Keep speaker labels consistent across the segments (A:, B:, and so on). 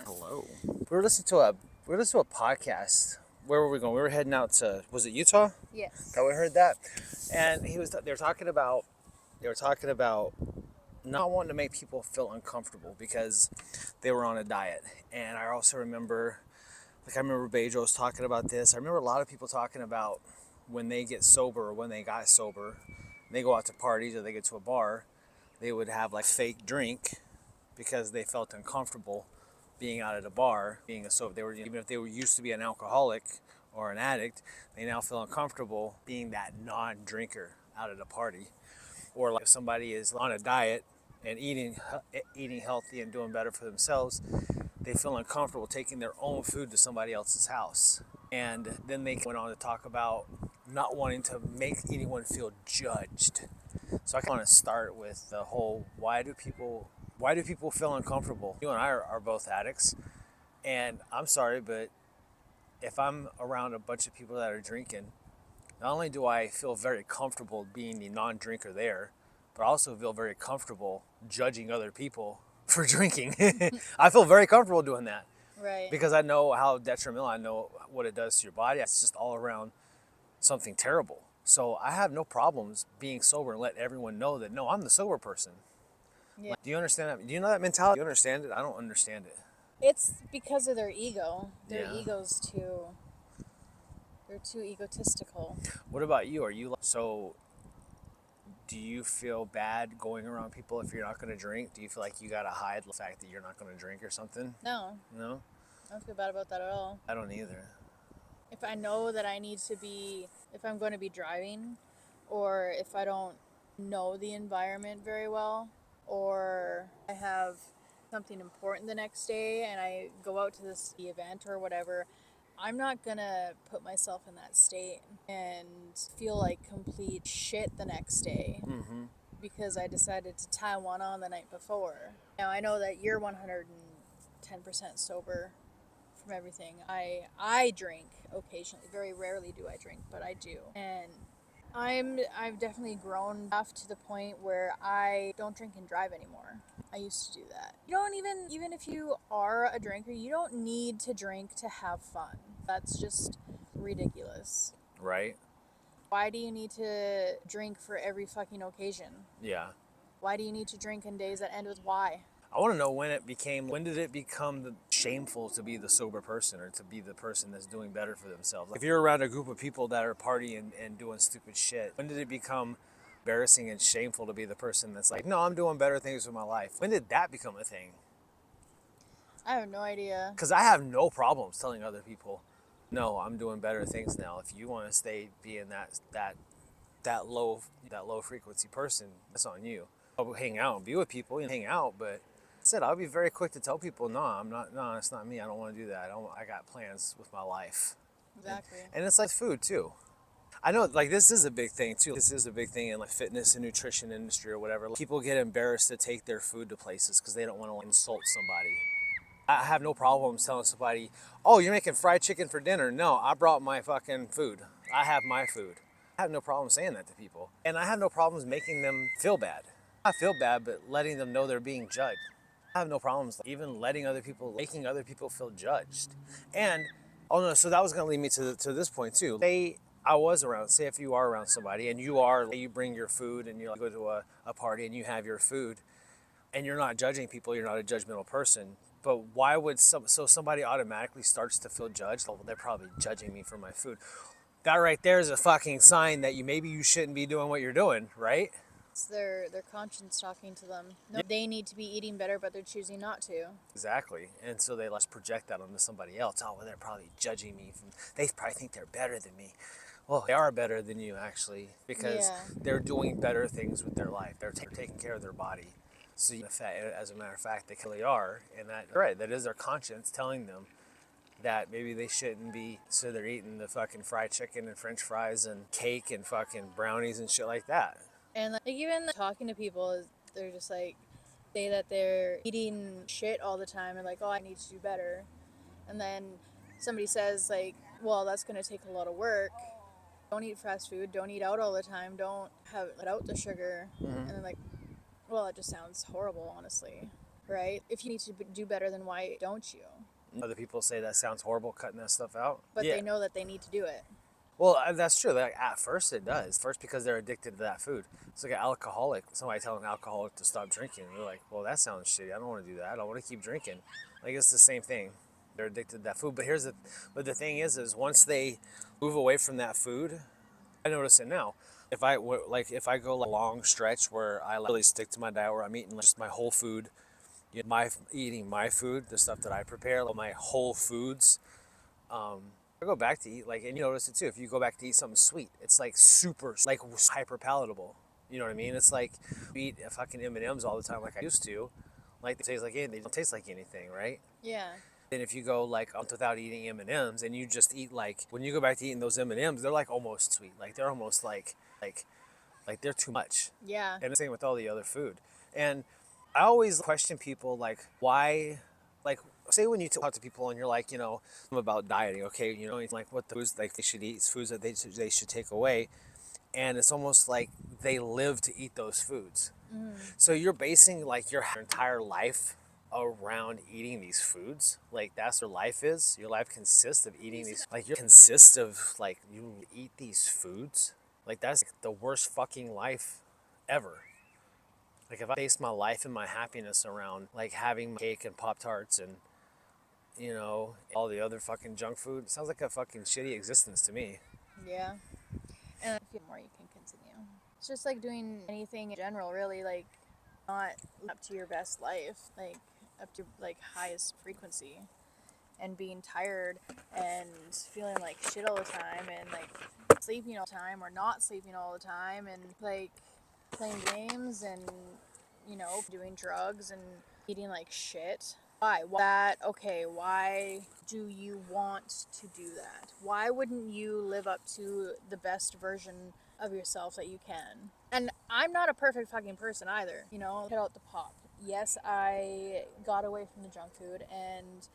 A: Hello. We were listening to a podcast. Where were we going? We were heading out to, was it Utah?
B: Yes.
A: That we heard that, and they were talking about not wanting to make people feel uncomfortable because they were on a diet. And I also remember, I remember Bejo was talking about this. I remember a lot of people talking about when they get sober or when they got sober, they go out to parties or they get to a bar, they would have like fake drink because they felt uncomfortable being out at a bar, being a sober. They were, even if they were used to be an alcoholic or an addict, they now feel uncomfortable being that non-drinker out at a party. Or like if somebody is on a diet and eating healthy and doing better for themselves, they feel uncomfortable taking their own food to somebody else's house. And then they went on to talk about not wanting to make anyone feel judged. So I want to start with the whole why do people feel uncomfortable? You and I are both addicts, and I'm sorry, but if I'm around a bunch of people that are drinking, not only do I feel very comfortable being the non-drinker there, but I also feel very comfortable judging other people for drinking. I feel very comfortable doing that
B: Right.
A: because I know how detrimental, I know what it does to your body. It's just all around something terrible. So I have no problems being sober and let everyone know that no, I'm the sober person.
B: Yeah.
A: Like, do you understand that? Do you know that mentality? Do you understand it? I don't understand it.
B: It's because of their ego. Their
A: Yeah.
B: ego's too. They're too egotistical.
A: What about you? Are you so? Do you feel bad going around people if you're not going to drink? Do you feel like you got to hide the fact that you're not going to drink or something?
B: No,
A: No,
B: I don't feel bad about that at all.
A: I don't either.
B: If I know that I need to be, if I'm going to be driving, or if I don't know the environment very well, or I have something important the next day and I go out to this event or whatever, I'm not gonna put myself in that state and feel like complete shit the next day
A: Mm-hmm.
B: because I decided to tie one on the night before. Now I know that you're 110% sober from everything. I drink occasionally. Very rarely do I drink, but I do. And I've definitely grown enough to the point where I don't drink and drive anymore. I used to do that. You don't even if you are a drinker, you don't need to drink to have fun. That's just ridiculous.
A: Right?
B: Why do you need to drink for every fucking occasion?
A: Yeah.
B: Why do you need to drink in days that end with Y?
A: I want to know when did it become shameful to be the sober person or to be the person that's doing better for themselves? Like if you're around a group of people that are partying and doing stupid shit, when did it become embarrassing and shameful to be the person that's like, no, I'm doing better things with my life? When did that become a thing?
B: I have no idea.
A: Because I have no problems telling other people, no, I'm doing better things now. If you want to stay being that low frequency person, that's on you. I'll hang out and be with people and hang out, but said I'll be very quick to tell people, no, I'm not. No, it's not me. I don't want to do that. I got plans with my life,
B: Exactly.
A: and it's like food too. I know, like this is a big thing too. This is a big thing in like fitness and nutrition industry or whatever. People get embarrassed to take their food to places because they don't want to insult somebody. I have no problems telling somebody, oh, you're making fried chicken for dinner. No, I brought my fucking food. I have my food. I have no problem saying that to people. And I have no problems making them feel bad. I feel bad, but letting them know they're being judged. I have no problems even making other people feel judged. And, oh no, so that was going to lead me to this point too. Say if you are around somebody and you bring your food and you go to a party and you have your food and you're not judging people, you're not a judgmental person. But why would somebody automatically starts to feel judged? Oh, well, they're probably judging me for my food. That right there is a fucking sign that maybe you shouldn't be doing what you're doing, right?
B: It's their conscience talking to them. No, they need to be eating better, but they're choosing not to.
A: Exactly. And so they let's project that onto somebody else. Oh, well, they're probably judging me. They probably think they're better than me. Well, they are better than you actually because
B: Yeah.
A: they're doing better things with their life. They're taking care of their body. So, as a matter of fact, they clearly are, and that is their conscience telling them that maybe they shouldn't be. So they're eating the fucking fried chicken and French fries and cake and fucking brownies and shit like that.
B: And like even talking to people, they're just like say that they're eating shit all the time and like, oh, I need to do better. And then somebody says like, well, that's gonna take a lot of work. Don't eat fast food. Don't eat out all the time. Don't have let out the sugar.
A: Mm-hmm.
B: And then like, well, it just sounds horrible, honestly. right? If you need to do better, then why don't you?
A: Other people say that sounds horrible, cutting that stuff out.
B: But
A: Yeah.
B: they know that they need to do it.
A: Well, that's true. Like at first, it does. First, because they're addicted to that food. It's like an alcoholic. Somebody telling an alcoholic to stop drinking. They're like, "Well, that sounds shitty. I don't want to do that. I want to keep drinking." Like it's the same thing. They're addicted to that food. But the thing is once they move away from that food, I notice it now. If I go like a long stretch where I really stick to my diet, where I'm eating just my whole food, eating my food, the stuff that I prepare, like my whole foods. I go back to eat and you notice it too. If you go back to eat something sweet, it's like super like hyper palatable. You know what I mean? It's like you eat fucking M&Ms all the time like I used to. Like they don't taste like anything, right?
B: Yeah.
A: And if you go like without eating M&Ms and you just eat like when you go back to eating those M&Ms, they're like almost sweet. Like they're almost like they're too much.
B: Yeah.
A: And the same with all the other food. And I always question people like why, like say when you talk to people and you're like, about dieting, okay, like what the foods like they should eat, foods that they should take away, and it's almost like they live to eat those foods. So you're basing like your entire life around eating these foods. Like that's what life is. Your life consists of eating these. Like you consist of like you eat these foods. Like that's the worst fucking life ever. Like if I base my life and my happiness around like having cake and Pop Tarts and all the other fucking junk food, it sounds like a fucking shitty existence to me.
B: Yeah. And I feel more you can continue. It's just like doing anything in general, really, like not up to your best life, like up to like highest frequency, and being tired and feeling like shit all the time and like sleeping all the time or not sleeping all the time and like playing games and doing drugs and eating like shit. Why? Why do you want to do that? Why wouldn't you live up to the best version of yourself that you can? And I'm not a perfect fucking person either, cut out the pop. Yes, I got away from the junk food and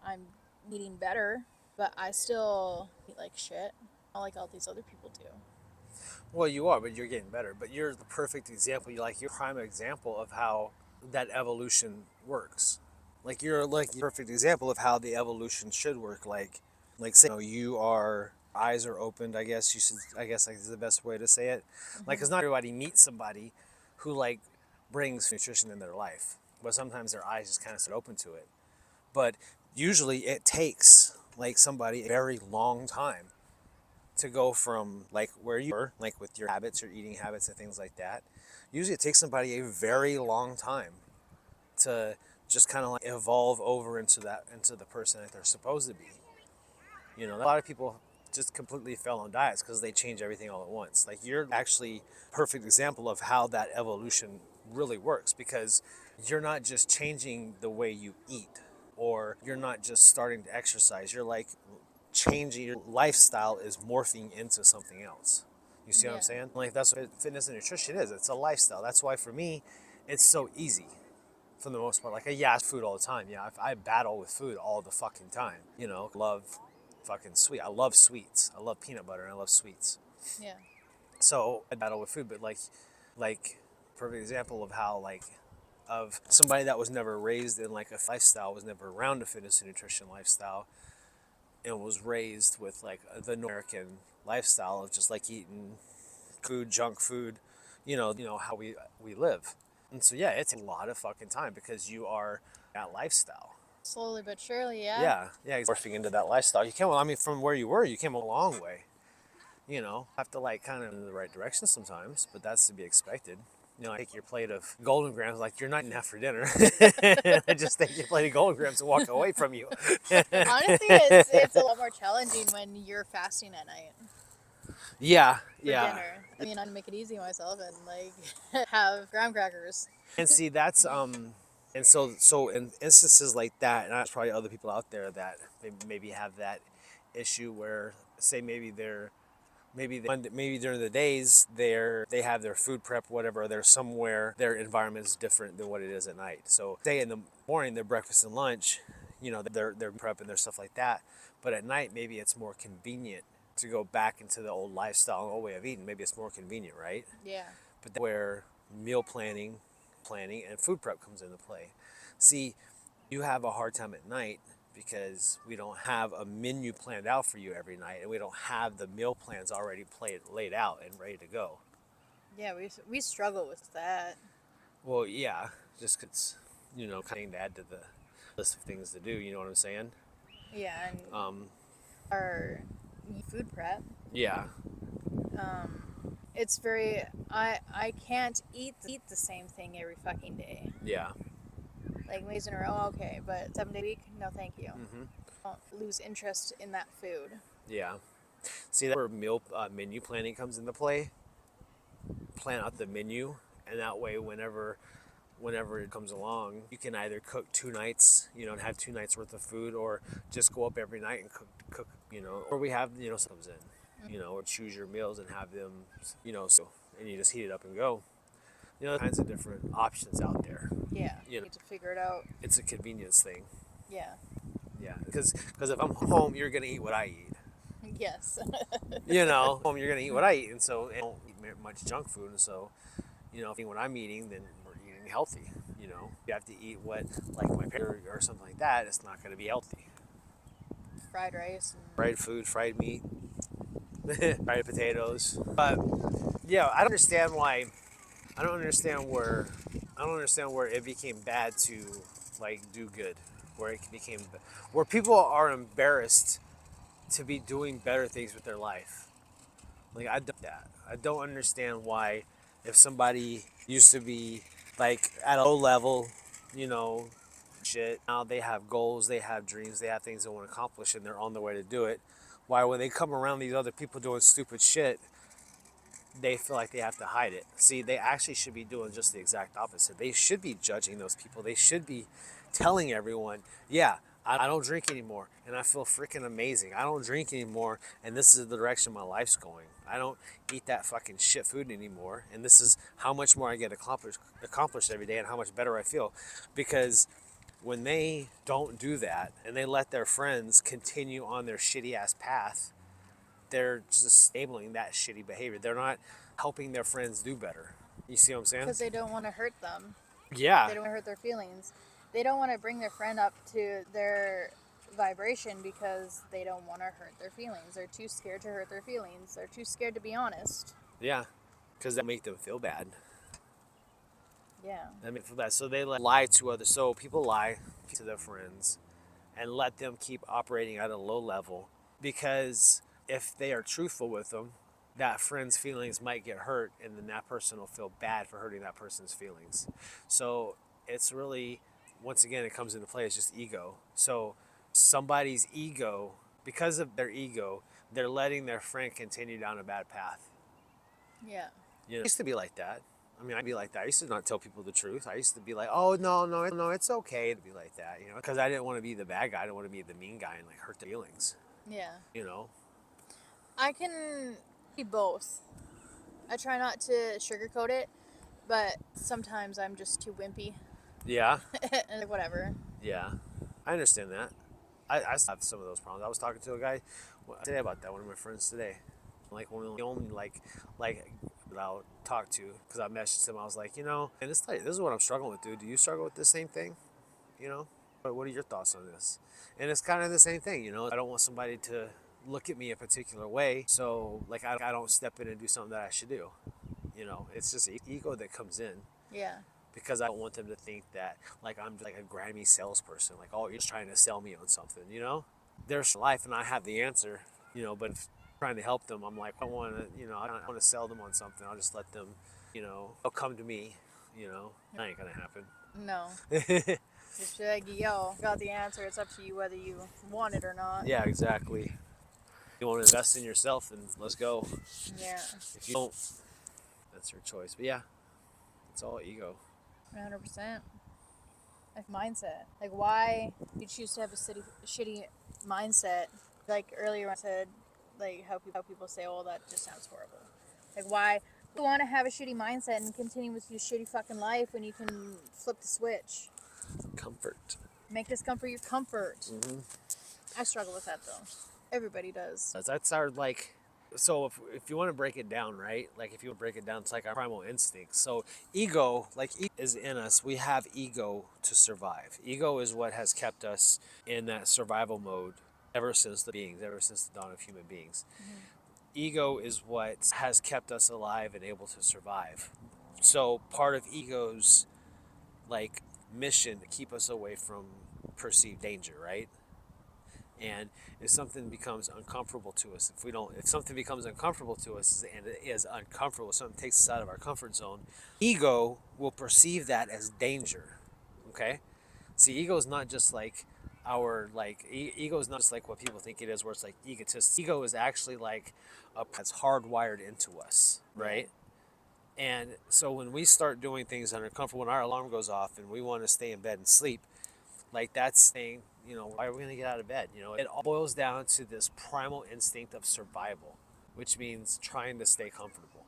B: I'm eating better, but I still eat like shit, not like all these other people do.
A: Well, you are, but you're getting better. But you're the perfect example. You're a prime example of how that evolution works. Like you're like the perfect example of how the evolution should work. Like say you are eyes are opened. I guess you should. I guess like is the best way to say it. Like, cause not everybody meets somebody who like brings nutrition in their life, but sometimes their eyes just kind of sit open to it. But usually it takes like somebody a very long time to go from like where you were, like with your habits, your eating habits and things like that. Usually it takes somebody a very long time to just kind of like evolve over into the person that they're supposed to be. A lot of people just completely fell on diets because they change everything all at once. Like you're actually a perfect example of how that evolution really works because you're not just changing the way you eat or you're not just starting to exercise. You're like changing your lifestyle is morphing into something else. You see what I'm
B: Yeah.
A: saying? Like that's what fitness and nutrition is. It's a lifestyle. That's why for me, it's so easy for the most part. Like I eat food all the time. Yeah, I battle with food all the fucking time. Love fucking sweet. I love sweets. I love peanut butter and I love sweets.
B: Yeah.
A: So I battle with food, but like perfect example of how like of somebody that was never raised in like a lifestyle, was never around a fitness and nutrition lifestyle, and was raised with like the American lifestyle of just like eating food, junk food, how we live. And so yeah, it's a lot of fucking time because you are that lifestyle.
B: Slowly but surely, yeah.
A: Yeah, morphing into that lifestyle. You came, well, I mean, from where you were, you came a long way. Have to like kind of in the right direction sometimes, but that's to be expected. Take your plate of golden grams like you're not eating that for dinner. Just take your plate of golden grams and walk away from you.
B: Honestly, it's a lot more challenging when you're fasting at night
A: Yeah,
B: for
A: yeah.
B: dinner. I mean, I'd make it easy on myself and like have graham crackers.
A: And see, that's and so in instances like that, and there's probably other people out there that maybe have that issue where say maybe during the days they have their food prep, whatever, they're somewhere their environment is different than what it is at night. So say in the morning their breakfast and lunch, they're prep and their stuff like that, but at night maybe it's more convenient to go back into the old lifestyle, old way of eating. Maybe it's more convenient, right?
B: Yeah.
A: But where meal planning planning and food prep comes into play. See, you have a hard time at night because we don't have a menu planned out for you every night, and we don't have the meal plans already laid out and ready to go.
B: Yeah, we struggle with that.
A: Well, yeah, just 'cause, kind of to add to the list of things to do. You know what I'm saying?
B: Yeah, and
A: Um,
B: our food prep,
A: yeah,
B: it's very I can't eat the same thing every fucking day.
A: yeah.
B: Like days in a row, okay, but 7 day week, no, thank you.
A: Mm-hmm.
B: Don't lose interest in that food.
A: Yeah. See, that's where meal menu planning comes into play. Plan out the menu, and that way, whenever it comes along, you can either cook 2 nights, and have 2 nights worth of food, or just go up every night and cook, or we have, comes in, or choose your meals and have them, so, and you just heat it up and go. Kinds of different options out there.
B: Yeah, you need to figure it out.
A: It's a convenience thing.
B: Yeah.
A: Yeah, because if I'm home, you're gonna eat what I eat.
B: Yes.
A: Home you're gonna eat what I eat, and so I don't eat much junk food, and so when I'm eating, then we're eating healthy. You have to eat what, like my parents or something like that. It's not gonna be healthy.
B: Fried rice.
A: Fried food, fried meat, fried potatoes. But yeah, I don't understand why. I don't understand where. I don't understand where it became bad to like do good. Where it became, where people are embarrassed to be doing better things with their life. Like I don't understand why, if somebody used to be like at a low level, you know, shit. Now they have goals, they have dreams, they have things they want to accomplish, and they're on their way to do it. Why, when they come around these other people doing stupid shit, they feel like they have to hide it. See, they actually should be doing just the exact opposite. They should be judging those people. They should be telling everyone, yeah, I don't drink anymore, and I feel freaking amazing. I don't drink anymore, and this is the direction my life's going. I don't eat that fucking shit food anymore, and this is how much more I get accomplished every day, and how much better I feel. Because when they don't do that, and they let their friends continue on their shitty ass path, they're just enabling that shitty behavior. They're not helping their friends do better. You see what I'm saying?
B: Because they don't want to hurt them.
A: Yeah.
B: They don't want to hurt their feelings. They don't want to bring their friend up to their vibration because they don't want to hurt their feelings. They're too scared to hurt their feelings. They're too scared to be honest.
A: Yeah. Because that make them feel bad.
B: Yeah.
A: That make them feel bad. So they lie to others. So people lie to their friends and let them keep operating at a low level, because if they are truthful with them, that friend's feelings might get hurt, and then that person will feel bad for hurting that person's feelings. So it's really, once again, it comes into play. It's just ego. So somebody's ego, because of their ego, they're letting their friend continue down a bad path.
B: Yeah.
A: It used to be like that. I mean, I'd be like that. I used to not tell people the truth. I used to be like, oh, no, it's okay to be like that, because I didn't want to be the bad guy. I didn't want to be the mean guy and like hurt their feelings.
B: Yeah.
A: I
B: can be both. I try not to sugarcoat it, but sometimes I'm just too wimpy.
A: Yeah.
B: And whatever.
A: Yeah. I understand that. I still have some of those problems. I was talking to a guy today about that, one of my friends today. Like one of the only like that I'll talk to, because I messaged him. I was like, and this is what I'm struggling with, dude. Do you struggle with the same thing? What are your thoughts on this? And it's kind of the same thing. I don't want somebody to look at me a particular way, so like I don't step in and do something that I should do. It's just ego that comes in.
B: Yeah.
A: Because I don't want them to think that like I'm just like a grimy salesperson, like, oh, you're just trying to sell me on something. There's life, and I have the answer. But if I'm trying to help them, I'm like, I don't want to sell them on something. I'll just let them, they'll come to me. That ain't gonna happen.
B: No. Just like, yo, got the answer. It's up to you whether you want it or not.
A: Yeah, exactly. You want to invest in yourself, then let's go.
B: Yeah.
A: If you don't, that's your choice. But yeah, it's all ego.
B: 100%. Like mindset. Like, why you choose to have a shitty mindset? Like earlier I said, like how people say, oh, that just sounds horrible. Like, why do you want to have a shitty mindset and continue with your shitty fucking life when you can flip the switch?
A: Comfort.
B: Make discomfort your comfort.
A: Mm-hmm.
B: I struggle with that though. Everybody does.
A: That's our like So if you want to break it down, right? Like if you break it down, it's like our primal instinct. So ego, like is in us. We have ego to survive. Ego is what has kept us in that survival mode ever since the dawn of human beings.
B: Mm-hmm.
A: Ego is what has kept us alive and able to survive. So part of ego's like mission to keep us away from perceived danger, right? And if something becomes uncomfortable to us, if something becomes uncomfortable to us and it is uncomfortable, something takes us out of our comfort zone, ego will perceive that as danger. Okay. See, ego is not just like ego is not just like what people think it is, where it's like egotist. Ego is actually like that's hardwired into us,
B: Yeah.
A: right? And so when we start doing things that are uncomfortable, when our alarm goes off and we want to stay in bed and sleep, like that's saying, why are we going to get out of bed? It all boils down to this primal instinct of survival, which means trying to stay comfortable.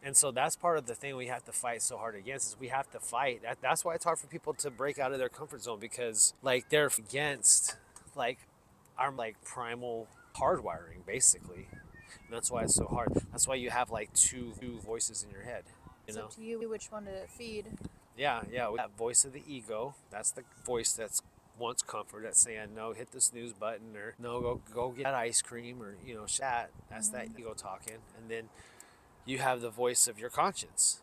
A: And so that's part of the thing we have to fight so hard against is we have to fight. That's why it's hard for people to break out of their comfort zone because like they're against like our like primal hardwiring basically. And that's why it's so hard. That's why you have like two voices in your head, you
B: It's
A: know?
B: up to you which one to feed.
A: Yeah. That voice of the ego. That's the voice that's wants comfort. That's saying no, hit the snooze button, or no, go get that ice cream, or chat. That's that
B: Mm-hmm.
A: ego talking. And then you have the voice of your conscience,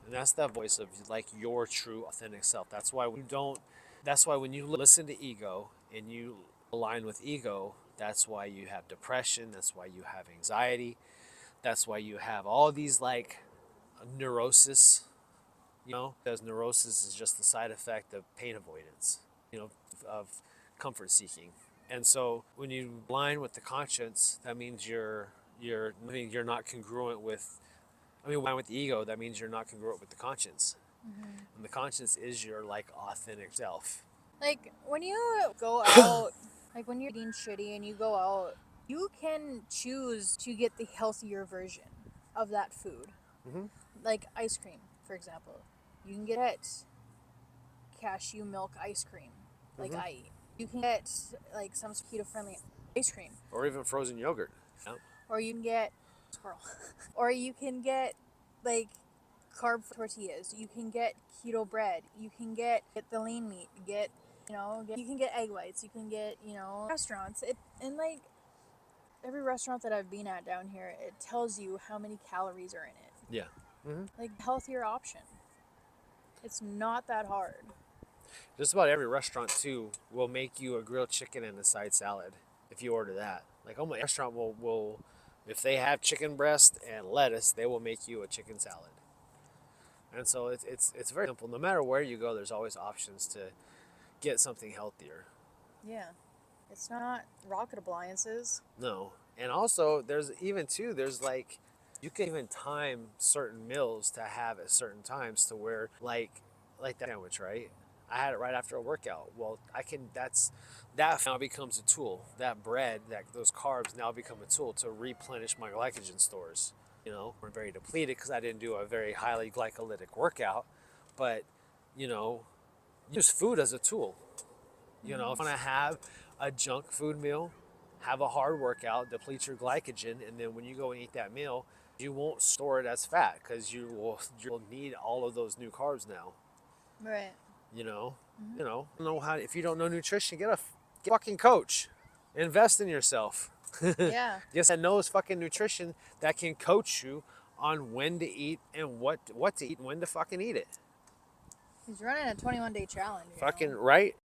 A: and that's that voice of like your true authentic self. That's why we don't. That's why when you listen to ego and you align with ego, that's why you have depression. That's why you have anxiety. That's why you have all these like neurosis, because neurosis is just the side effect of pain avoidance, of comfort seeking. And so when you align with the conscience, that means you're not congruent with. Align with the ego. That means you're not congruent with the conscience,
B: Mm-hmm.
A: and the conscience is your like authentic self.
B: Like when you go out, like when you're eating shitty and you go out, you can choose to get the healthier version of that food.
A: Mm-hmm.
B: Like ice cream, for example. You can get cashew milk ice cream, like
A: Mm-hmm.
B: I eat. You can get like some keto friendly ice cream.
A: Or even frozen yogurt. Yeah.
B: Or you can get squirrel. Or you can get like carb tortillas. You can get keto bread. You can get the lean meat. You can get egg whites. You can get restaurants. And like every restaurant that I've been at down here, it tells you how many calories are in it.
A: Yeah. Mm-hmm.
B: Like healthier option. It's not that hard.
A: Just about every restaurant too will make you a grilled chicken and a side salad if you order that. Like almost every restaurant will if they have chicken breast and lettuce, they will make you a chicken salad. And so it's very simple. No matter where you go, there's always options to get something healthier.
B: Yeah. It's not rocket appliances.
A: No. And also there's like you can even time certain meals to have at certain times to where like that sandwich, right? I had it right after a workout. Well, that now becomes a tool. That bread, those carbs now become a tool to replenish my glycogen stores. We're very depleted because I didn't do a very highly glycolytic workout, but you know, use food as a tool. If you want to have a junk food meal, have a hard workout, deplete your glycogen, and then when you go and eat that meal, you won't store it as fat because you'll need all of those new carbs now.
B: Right.
A: You know,
B: Mm-hmm.
A: if you don't know nutrition, get a fucking coach, invest in yourself.
B: Yeah.
A: Yes, that knows fucking nutrition that can coach you on when to eat and what to eat and when to fucking eat it.
B: He's running a 21-day challenge.
A: Fucking right.